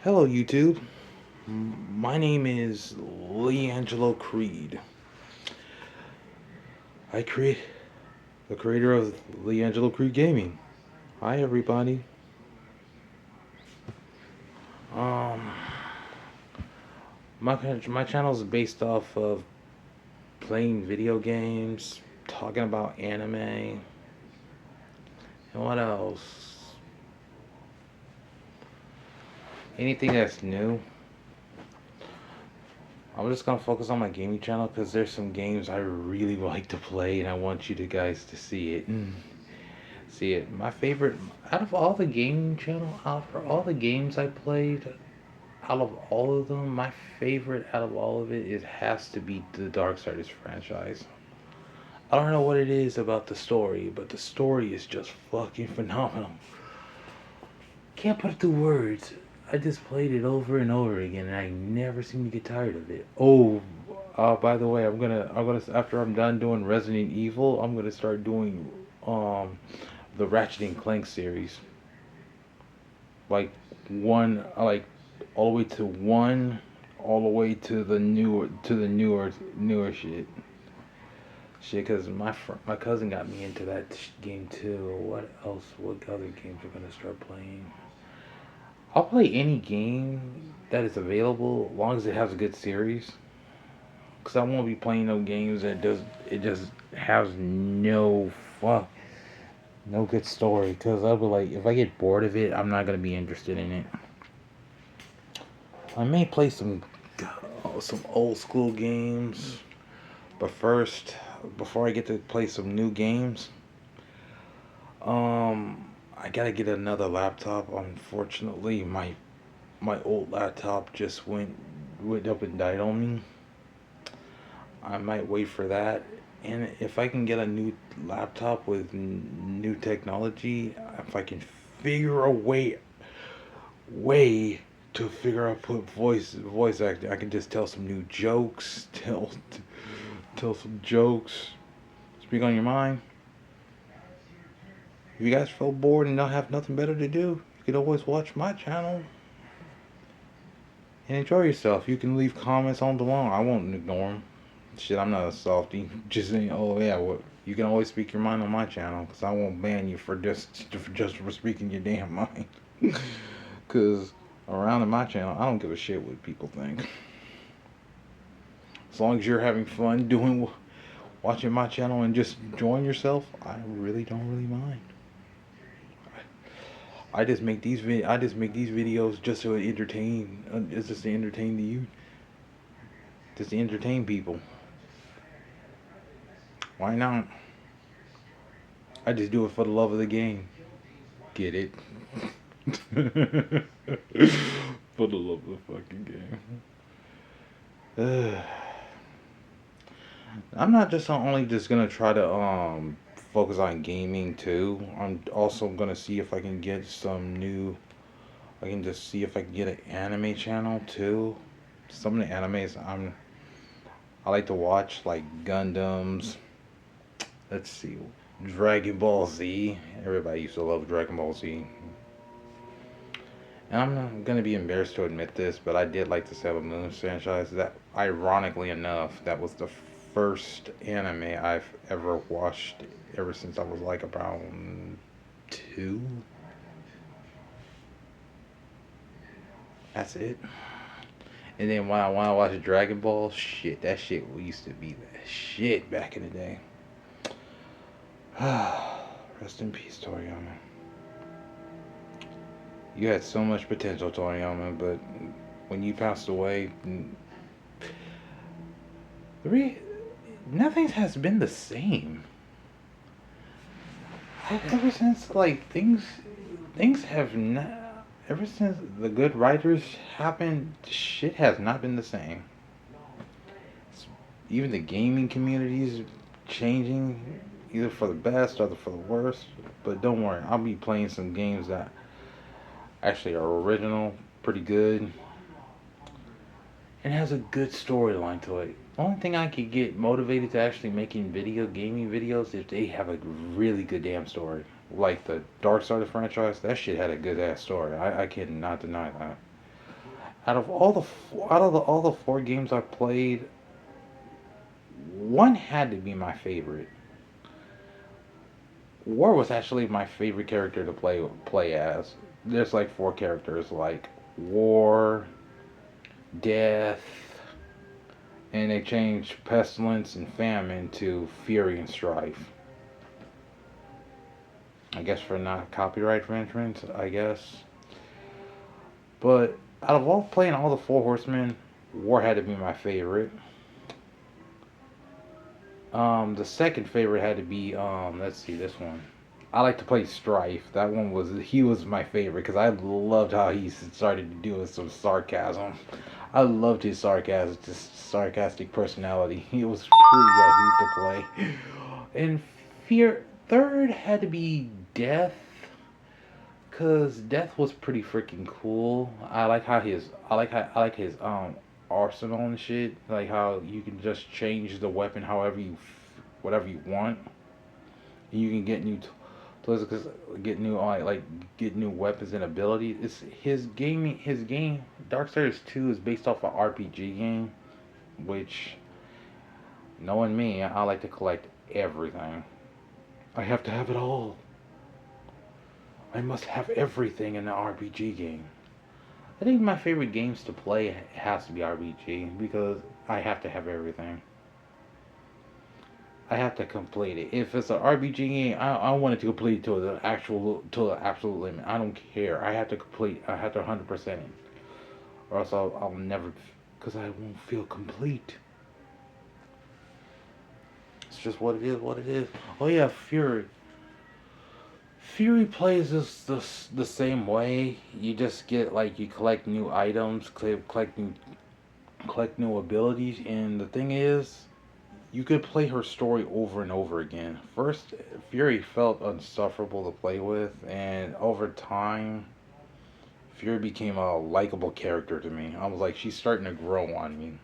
Hello, YouTube. My name is Leangelo Creed. I create the creator of Leangelo Creed Gaming. Hi, everybody. Um, my channel is based off of playing video games, talking about anime, and what else? Anything that's new. I'm just gonna focus on my gaming channel because there's some games I really like to play, and I want you to guys to see it. See it. My favorite out of all the gaming channel, out for all the games I played, out of all of them, my favorite out of all of it has to be the Darksiders franchise. I don't know what it is about the story, but the story is just fucking phenomenal. Can't put it to words. I just played it over and over again, and I never seem to get tired of it. Oh, by the way, I'm gonna after I'm done doing Resident Evil, I'm gonna start doing the Ratchet and Clank series. Like one, like all the way to one, all the way to the newer shit. Cause my cousin got me into that game too. What else? What other games are gonna start playing? I'll play any game that is available, as long as it has a good series. Cause I won't be playing no games that does it just has fuck no good story. Cause I'll be like, if I get bored of it, I'm not gonna be interested in it. I may play some old school games, but first, before I get to play some new games, I gotta get another laptop. Unfortunately, my old laptop just went up and died on me. I might wait for that, and if I can get a new laptop with new technology, if I can figure a way to figure out put voice acting. I can just tell some new jokes, tell some jokes, speak on your mind. If you guys feel bored and don't have nothing better to do, you can always watch my channel and enjoy yourself. You can leave comments on below. I won't ignore them. Shit, I'm not a softy. Just saying, oh yeah, well, you can always speak your mind on my channel, because I won't ban you for just for speaking your damn mind. Because around in my channel, I don't give a shit what people think. As long as you're having fun watching my channel and just enjoying yourself, I really don't really mind. I just make these videos just to entertain, just to entertain the youth, just to entertain people. Why not? I just do it for the love of the game. Get it? For the love of the fucking game. I'm not just only just gonna try to focus on gaming too. I'm also gonna see if I can get some new. I can just see if I can get an anime channel too. Some of the animes I like to watch, like Gundams. Let's see, Dragon Ball Z. Everybody used to love Dragon Ball Z. And I'm not gonna be embarrassed to admit this, but I did like the Sailor Moon franchise. That, ironically enough, that was the first anime I've ever watched ever since I was like about two. That's it. And then when I watched Dragon Ball, shit, that shit used to be the shit back in the day. Rest in peace, Toriyama. You had so much potential, Toriyama, but when you passed away, re- nothing has been the same. Ever since things have not. Ever since the good writers happened, shit has not been the same. Even the gaming community is changing, either for the best or for the worst. But don't worry, I'll be playing some games that actually are original, pretty good, and has a good storyline to it. Only thing I could get motivated to actually making gaming videos, if they have a really good damn story. Like the Dark Side franchise, that shit had a good ass story. I cannot deny that. All the four games I played, one had to be my favorite. War was actually my favorite character to play as. There's like four characters like War, Death, and they changed Pestilence and Famine to Fury and Strife. I guess for not copyright infringement, I guess. But out of all playing all the four horsemen, War had to be my favorite. The second favorite had to be let's see this one. I like to play Strife. That one was he was my favorite because I loved how he started doing some sarcasm. I loved his sarcasm, just sarcastic personality. He was pretty good to play. And fear third had to be Death, cause Death was pretty freaking cool. I like his arsenal and shit. Like how you can just change the weapon however whatever you want. And you can get new tools, get new get new weapons and abilities. It's his game Darksiders 2 is based off an RPG game, which knowing me, I like to collect everything. I have to have it all. I must have everything in an RPG game. I think my favorite games to play has to be RPG because I have to have everything. I have to complete it. If it's an RPG game, I want it to complete to the absolute limit. I don't care. I have to complete. I have to 100% it, or else I'll never, because I won't feel complete. It's just what it is. What it is. Oh yeah, Fury. Fury plays the same way. You just get like you collect new items, collect new abilities, and the thing is, you could play her story over and over again. First, Fury felt insufferable to play with, and over time, Fury became a likable character to me. I was like, she's starting to grow on me.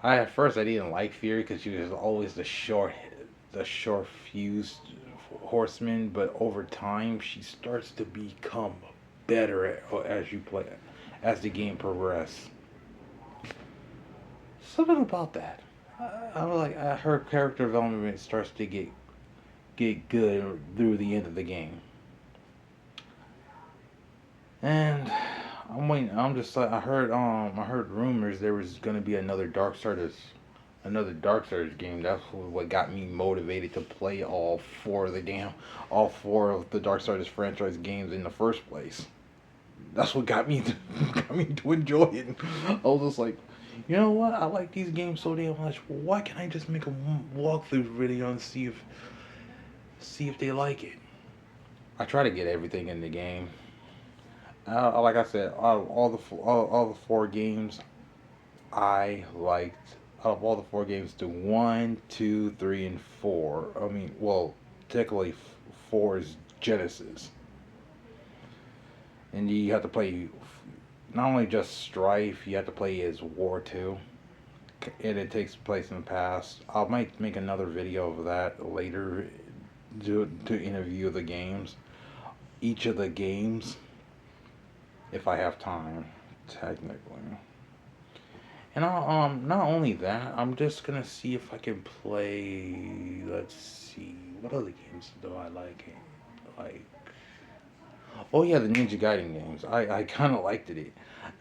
At first I didn't like Fury because she was always the short fused horseman, but over time she starts to become better as you play, as the game progresses. Something about that. I was like, her character development starts to get good through the end of the game, and I'm waiting. I'm just like I heard rumors there was gonna be another Darksiders game. That's what got me motivated to play all four of the Darksiders franchise games in the first place. That's what got me to enjoy it. I was just like, you know what? I like these games so damn much. Why can't I just make a walkthrough video and see if they like it? I try to get everything in the game. Like I said, all the four games I liked. Out of all the four games, the one, two, three, and four. I mean, well, technically, four is Genesis, and you have to play not only just Strife, you have to play as War too, and it takes place in the past. I might make another video of that later to interview the games, each of the games, if I have time, technically. And not only that, I'm just gonna see if I can play. Let's see, what other games do I like? Like, oh yeah, the Ninja Gaiden games. I kind of liked it.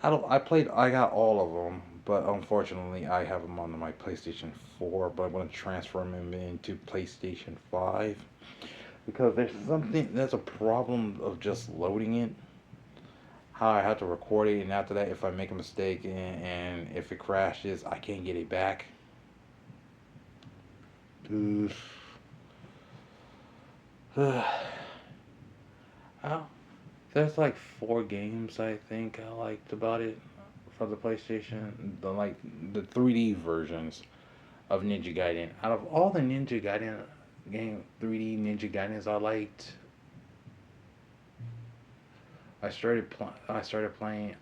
I got all of them, but unfortunately, I have them on my PlayStation 4. But I'm gonna transfer them into PlayStation 5 because there's a problem of just loading it. How I have to record it, and after that, if I make a mistake and if it crashes, I can't get it back. Oh, there's like four games I think I liked about it for the PlayStation. The 3D versions of Ninja Gaiden. Out of all the Ninja Gaiden 3D Ninja Gaidens I liked, I started playing.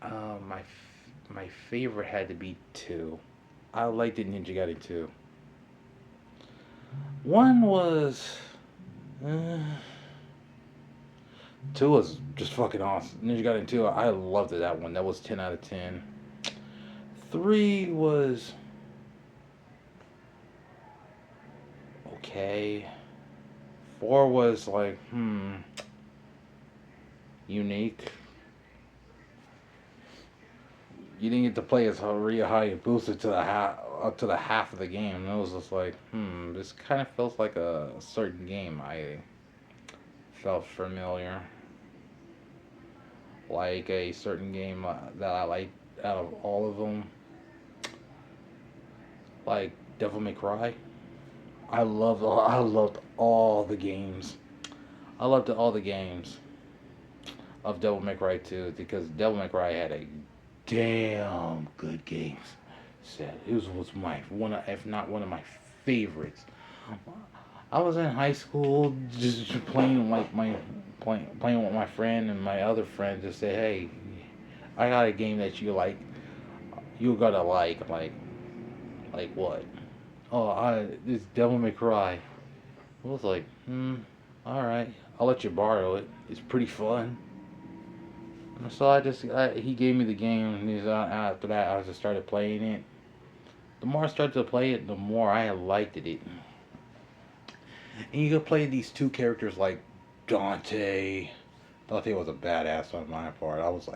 My favorite had to be two. I liked it Ninja Gaiden 2. One was uh, Two was just fucking awesome. Ninja Gaiden 2, I loved it, that one. That was 10 out of 10. Three was okay. Four was like, unique. You didn't get to play as Ria Hayabusa to the half up to the half of the game. It was just like, this kind of feels like a certain game. I felt familiar, like a certain game that I like out of all of them, like Devil May Cry. I loved all the games. I loved all the games of Devil May Cry 2 because Devil May Cry had a damn good games set. It was my one of, if not one of my favorites. I was in high school just playing like my playing with my friend and my other friend. Just say, hey, I got a game that you like. You gotta like what? Oh, this Devil May Cry. I was like, all right, I'll let you borrow it. It's pretty fun. So he gave me the game, and after that, I just started playing it. The more I started to play it, the more I liked it. And you could play these two characters like Dante. Dante was a badass on my part. I was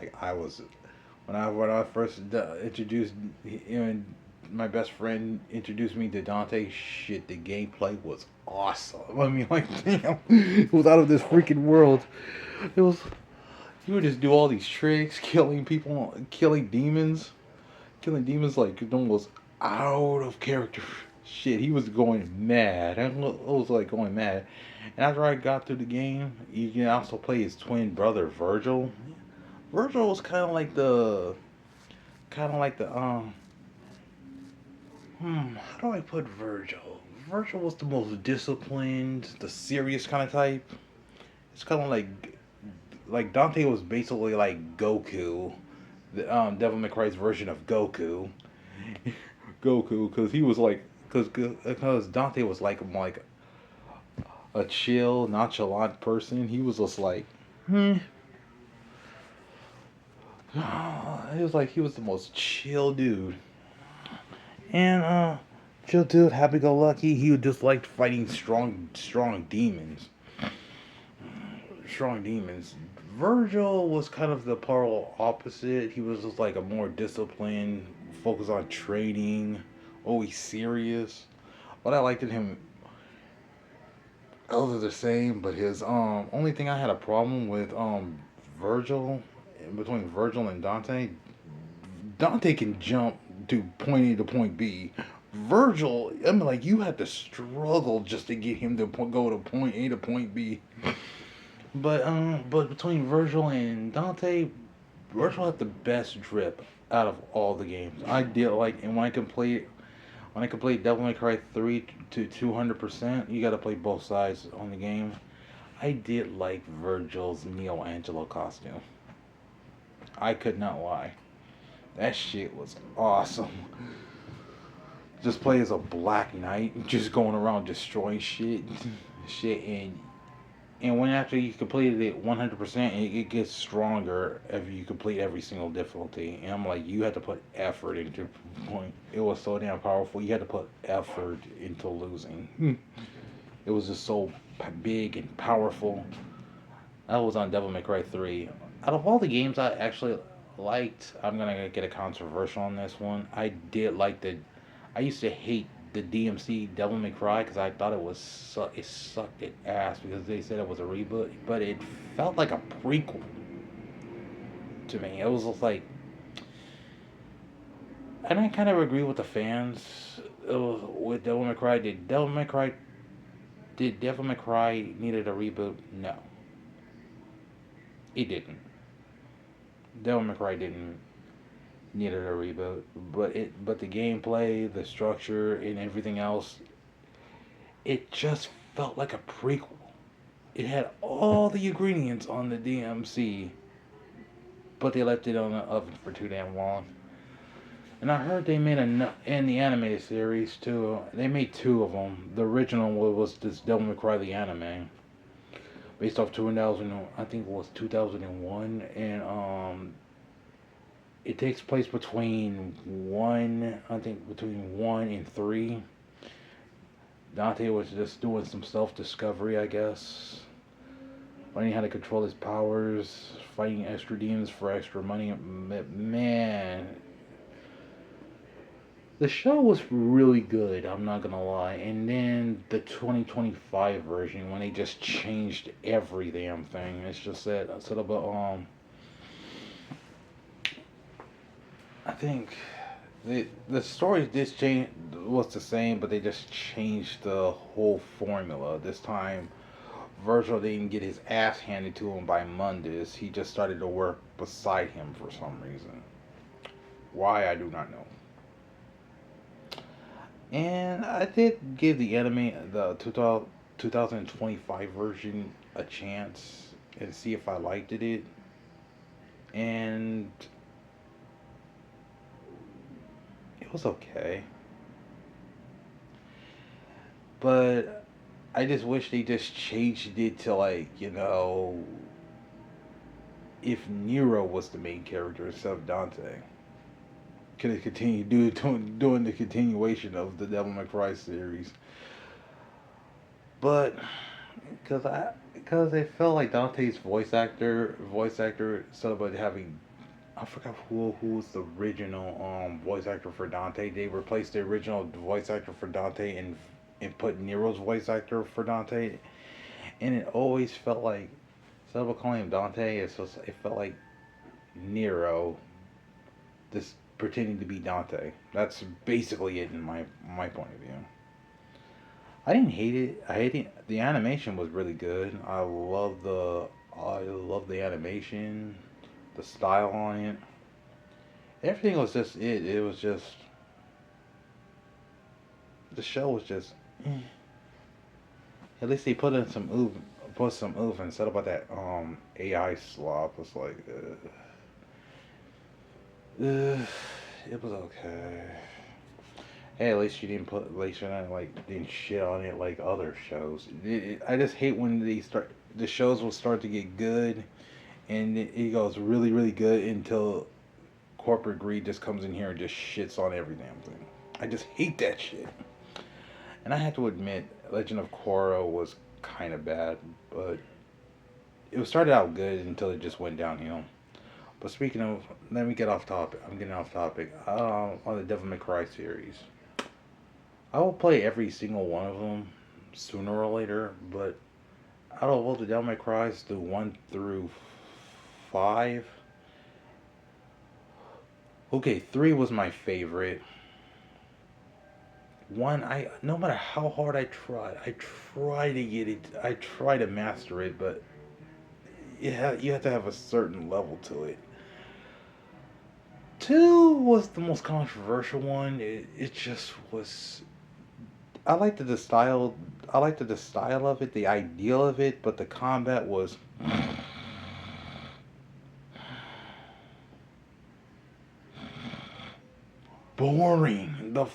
when I first introduced him, my best friend introduced me to Dante. Shit, the gameplay was awesome. I mean, like, damn, it was out of this freaking world. It was. You would just do all these tricks, killing people, killing demons like almost out of character. Shit, he was going mad. I was like going mad. And after I got through the game, you can also play his twin brother Virgil. Virgil was how do I put Virgil? Virgil was the most disciplined, the serious kind of type. It's kind of like Dante was basically like Goku, the Devil May Cry's version of Goku. Goku, because he was like, because Dante was like a chill, nonchalant person. He was just like, he was like he was the most chill dude, and chill dude, happy go lucky. He would just like fighting strong demons, strong demons. Virgil was kind of the polar opposite. He was just like a more disciplined, focused on training, always serious. What I liked in him, others are the same, but his only thing I had a problem with Virgil, between Virgil and Dante. Dante can jump to point A to point B. Virgil, I mean, like you had to struggle just to get him to go to point A to point B. But between Virgil and Dante, Virgil had the best drip out of all the games. I did like, and when I complete Devil May Cry 3 to 200%, you got to play both sides on the game. I did like Virgil's Neo Angelo costume. I could not lie. That shit was awesome. Just play as a Black Knight, just going around destroying shit, and when after you completed it 100%, it gets stronger if you complete every single difficulty. And I'm like, you had to put effort into point. It was so damn powerful. You had to put effort into losing. It was just so big and powerful. That was on Devil May Cry 3. Out of all the games I actually liked, I'm gonna get a controversial on this one. I did like the. I used to hate the DMC Devil May Cry because I thought it sucked it ass because they said it was a reboot, but it felt like a prequel to me. It was just like, and I kind of agree with the fans with Devil May Cry. Did Devil May Cry needed a reboot? No, it didn't. Devil May Cry didn't needed a reboot, but the gameplay, the structure, and everything else, it just felt like a prequel. It had all the ingredients on the DMC, but they left it on the oven for too damn long. And I heard they made in the animated series too. They made two of them. The original was this Devil May Cry the anime, based off 2000. I think it was 2001, and it takes place between one. I think between 1 and 3. Dante was just doing some self discovery, I guess, learning how to control his powers, fighting extra demons for extra money. Man, the show was really good. I'm not gonna lie. And then the 2025 version, when they just changed every damn thing. It's just that instead of I think the story did change was the same, but they just changed the whole formula. This time, Virgil didn't get his ass handed to him by Mundus. He just started to work beside him for some reason. Why I do not know. And I did give the anime, the 2025 version, a chance and see if I liked it. And it was okay. But I just wish they just changed it to, like, if Nero was the main character instead of Dante. Could have continued doing the continuation of the Devil May Cry series. But because it felt like Dante's voice actor instead of having, I forgot who was the original voice actor for Dante. They replaced the original voice actor for Dante and put Nero's voice actor for Dante, and it always felt like instead of calling him Dante, it felt like Nero this pretending to be Dante. That's basically it in my point of view. I didn't hate it. I hate it. The animation was really good. I love the animation, the style on it. Everything was just it. It was just the show was just. Eh. At least they put some oomph instead of about that AI slop. It's like, it was okay. Hey, at least you didn't put, at least you're not like didn't shit on it like other shows. I just hate when the shows will start to get good, and it goes really really good until corporate greed just comes in here and just shits on every damn thing. I just hate that shit. And I have to admit, Legend of Korra was kind of bad, but it was started out good until it just went downhill. But speaking of, let me get off topic. I'm getting off topic. On the Devil May Cry series, I will play every single one of them sooner or later. But out of all the Devil May Cries, the 1 through 5, okay, 3 was my favorite. One, I no matter how hard I try to get it, I try to master it, but you have to have a certain level to it. 2 was the most controversial one. It just was. I liked the style. I liked the style of it, the ideal of it, but the combat was boring. The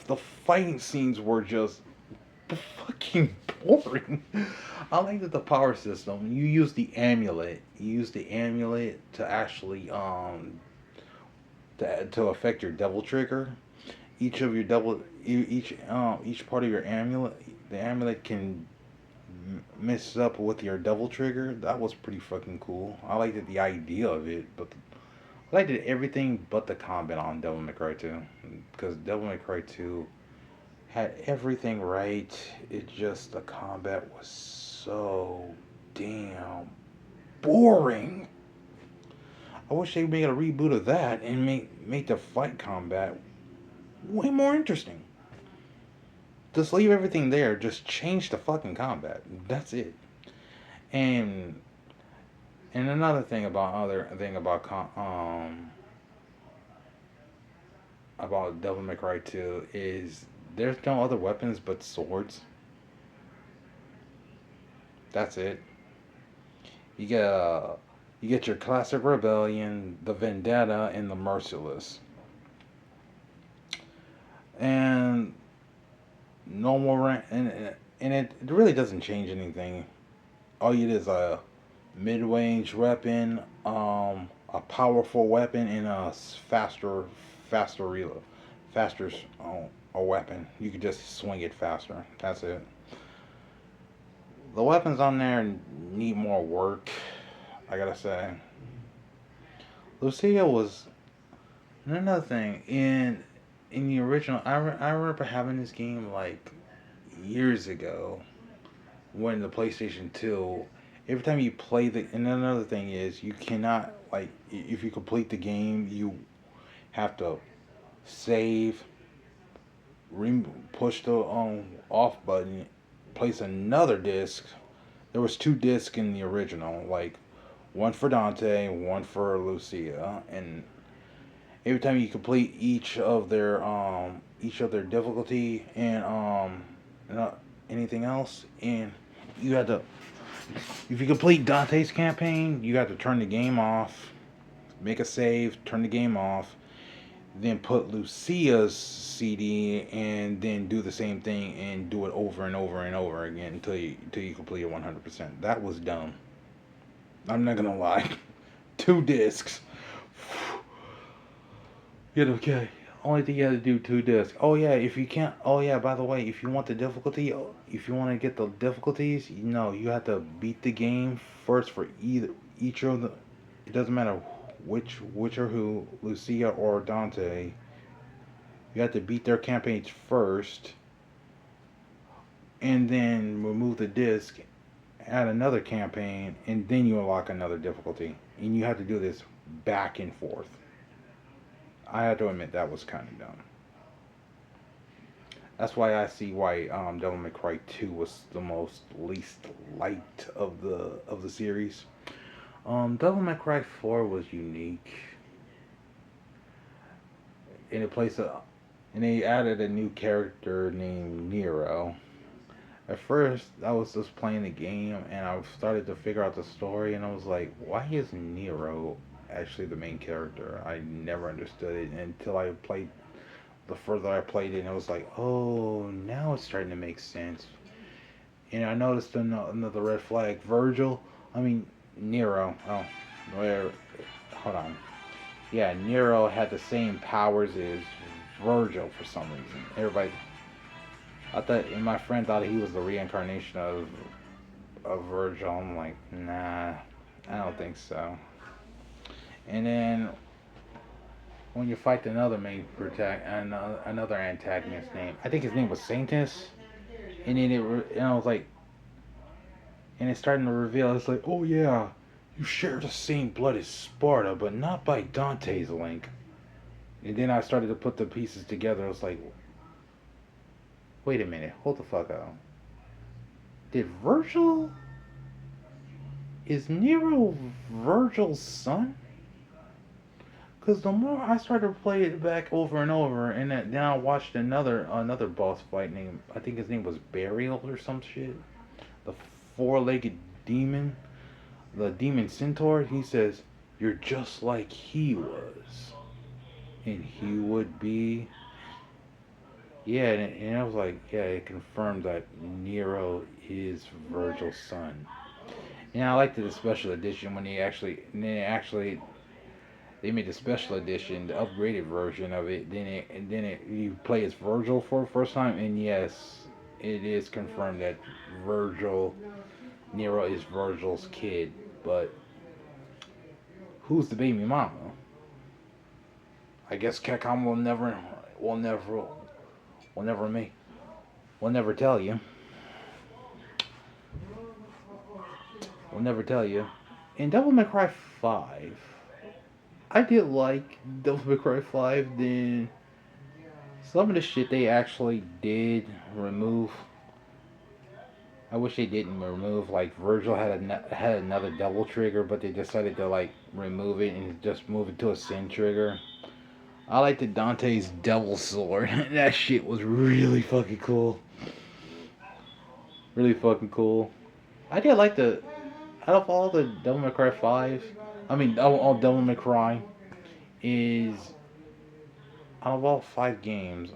fighting scenes were just fucking boring. I like that the power system. You use the amulet. You use the amulet to actually to affect your devil trigger. Each of your double each part of your amulet, the amulet can mess up with your devil trigger. That was pretty fucking cool. I liked it, the idea of it, but I liked it everything but the combat on Devil May Cry 2, because Devil May Cry 2 had everything right. It just the combat was so damn boring. I wish they made a reboot of that and make the fight combat way more interesting. Just leave everything there. Just change the fucking combat. That's it. And another thing about Devil May Cry 2 is there's no other weapons but swords. That's it. You get you get your classic rebellion, the vendetta, and the merciless, and no more. And it really doesn't change anything. All you did is mid-range weapon, a powerful weapon, and faster reload, faster a weapon. You could just swing it faster. That's it. The weapons on there need more work. I gotta say, Lucia was another thing in the original. I remember having this game like years ago when the PlayStation 2. Every time you play the, and another thing is you cannot like if you complete the game, you have to save, push the off button, place another disc. There was two discs in the original, like one for Dante, one for Lucia, and every time you complete each of their difficulty and anything else, and you had to if you complete Dante's campaign, you got to turn the game off, make a save, turn the game off, then put Lucia's CD, and then do the same thing and do it over and over and over again until you complete it 100%. That was dumb. I'm not gonna lie. Two discs. Yeah, okay. Only thing you had to do two discs. Oh yeah, if you can't. Oh yeah, by the way, if you want the difficulty, if you want to get the difficulties, you have to beat the game first for each of the. It doesn't matter which or who, Lucia or Dante. You have to beat their campaigns first, and then remove the disc, add another campaign, and then you unlock another difficulty. And you have to do this back and forth. I have to admit that was kind of dumb. That's why I see why Devil May Cry 2 was the most least liked of the series. Devil May Cry 4 was unique. In a place of, and they added a new character named Nero. At first, I was just playing the game and I started to figure out the story, and I was like, why is Nero actually the main character? I never understood it until I played. The further I played it, and it was like, oh, now it's starting to make sense. And I noticed another red flag. Nero. Oh, where? Hold on. Yeah, Nero had the same powers as Virgil for some reason. I thought, and my friend thought he was the reincarnation of Virgil. I'm like, nah, I don't think so. And then when you fight another another antagonist name, I think his name was Saintus, and then and I was like, and it's starting to reveal. It's like, oh yeah, you share the same blood as Sparta, but not by Dante's link. And then I started to put the pieces together. I was like, wait a minute, hold the fuck up. Did Virgil? Is Nero Virgil's son? Because the more I started to play it back over and over, and then I watched another boss fight named, I think his name was Burial or some shit. The four-legged demon, the demon centaur. He says, "You're just like he was," and he would be. Yeah, and I was like, yeah, it confirmed that Nero is Virgil's son. And I liked the special edition when they made the special edition, the upgraded version of it. You play as Virgil for the first time, and yes, it is confirmed that Virgil Nero is Virgil's kid. But who's the baby mama? I guess Capcom will never make, will never tell you. Will never tell you. In Devil May Cry 5, I did like Devil May Cry 5. Then some of the shit they actually did remove. I wish they didn't remove. Like Virgil had another double trigger, but they decided to like remove it and just move it to a sin trigger. I liked the Dante's Devil Sword. That shit was really fucking cool. Really fucking cool. I did like the out of all the Devil May Cry 5, all Devil May Cry is out of all 5 games.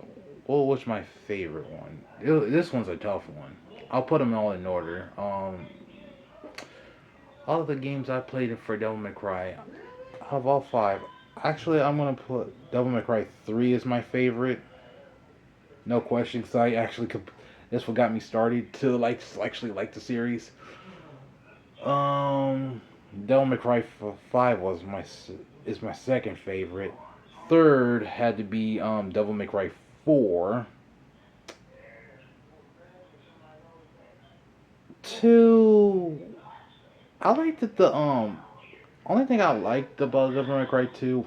What was my favorite one? This one's a tough one. I'll put them all in order. all of the games I played for Devil May Cry, out of all five, actually I'm gonna put Devil May Cry 3 as my favorite. No question, because I actually this what got me started to actually like the series. Um, Devil May Cry 5 is my second favorite. Third had to be Devil May Cry 4. Two, I liked that the only thing I liked about Devil May Cry 2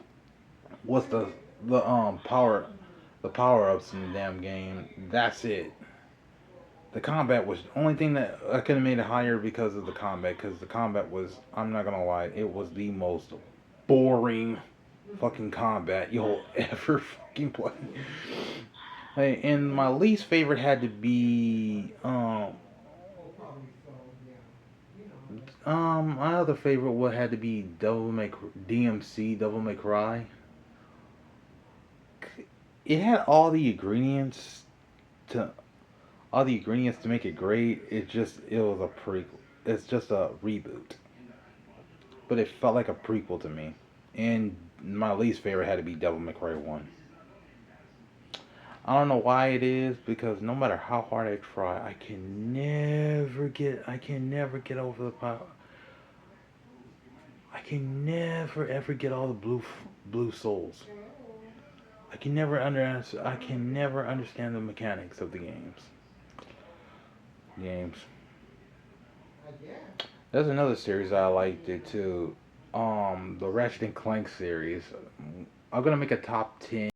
was the the power ups in the damn game. That's it. The combat was the only thing that I could have made it higher because of the combat. Because the combat was, I'm not gonna lie, it was the most boring fucking combat you'll ever fucking play. Hey, and my least favorite had to be my other favorite would had to be DMC Devil May Cry. It had to all the ingredients to make it great. It was a prequel. It's just a reboot, but it felt like a prequel to me. And my least favorite had to be Devil May Cry 1. I don't know why it is, because no matter how hard I try, I can never get over the power. I can never ever get all the blue souls. I can never understand the mechanics of the games. There's another series I liked it too. The Ratchet and Clank series. I'm gonna make a top 10